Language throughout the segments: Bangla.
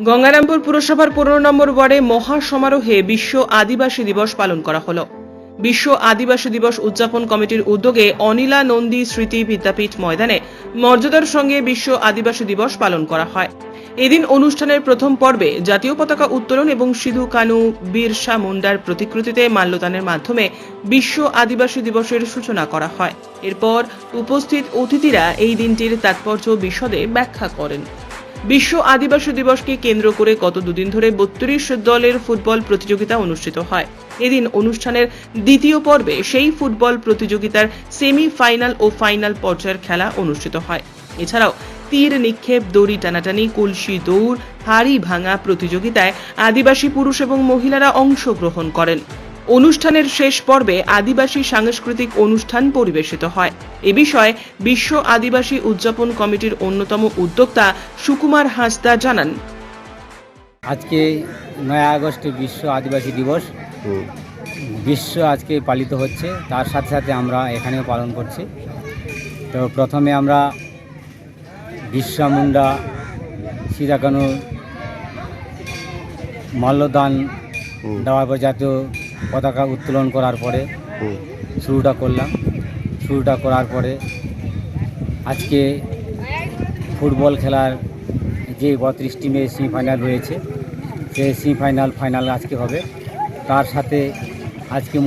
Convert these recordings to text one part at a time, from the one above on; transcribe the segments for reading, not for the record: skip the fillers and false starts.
গঙ্গারামপুর পুরসভার 15 নম্বর ওয়ার্ডে মহা সমারোহে বিশ্ব আদিবাসী দিবস পালন করা হলো। বিশ্ব আদিবাসী দিবস উদযাপন কমিটির উদ্যোগে অনিলা নন্দী স্মৃতি বিদ্যাপীঠ ময়দানে মর্যাদার সঙ্গে বিশ্ব আদিবাসী দিবস পালন করা হয়। এদিন অনুষ্ঠানের প্রথম পর্বে জাতীয় পতাকা উত্তোলন এবং সিধু কানু বিরসা মুন্ডার প্রতিকৃতিতে মাল্যদানের মাধ্যমে বিশ্ব আদিবাসী দিবসের সূচনা করা হয়। এরপর উপস্থিত অতিথিরা এই দিনটির তাৎপর্য বিশদে ব্যাখ্যা করেন। বিশ্ব আদিবাসী দিবসকে কেন্দ্র করে গত দুদিন ধরে 32 দলের ফুটবল প্রতিযোগিতা অনুষ্ঠিত হয়। এদিন অনুষ্ঠানের দ্বিতীয় পর্বে সেই ফুটবল প্রতিযোগিতার সেমিফাইনাল ও ফাইনাল পর্যায়ের খেলা অনুষ্ঠিত হয়। এছাড়াও তীর নিক্ষেপ, দড়ি টানাটানি, কলসি দৌড়, হাড়ি ভাঙা প্রতিযোগিতায় আদিবাসী পুরুষ এবং মহিলারা অংশগ্রহণ করেন। অনুষ্ঠানের শেষ পর্বে আদিবাসী সাংস্কৃতিক অনুষ্ঠান পরিবেশিত হয়। এ বিষয়ে বিশ্ব আদিবাসী উদযাপন কমিটির অন্যতম উদ্যোক্তা সুকুমার হাঁসদা জানান, আজকে 9 আগস্ট বিশ্ব আদিবাসী দিবস বিশ্ব আজকে পালিত হচ্ছে, তার সাথে সাথে আমরা এখানেও পালন করছি। তো প্রথমে আমরা বিরসা মুন্ডা সিধু কানু মাল্যদান দেওয়ার পর জাতীয় পতাকা উত্তোলন করার পরে শুরুটা করার পরে আজকে ফুটবল খেলার যে 32 টিমের সেমিফাইনাল রয়েছে, সেই সেমিফাইনাল ফাইনাল আজকে হবে। তার সাথে আজকে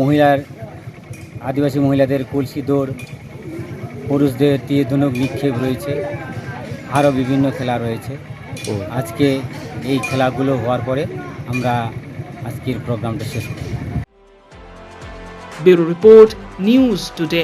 আদিবাসী মহিলাদের কলসি দৌড়, পুরুষদের তীর ধনুক নিক্ষেপ রয়েছে, আরও বিভিন্ন খেলা রয়েছে। আজকে এই খেলাগুলো হওয়ার পরে আমরা আজকের প্রোগ্রামটা শেষ করি। Bureau report, news today.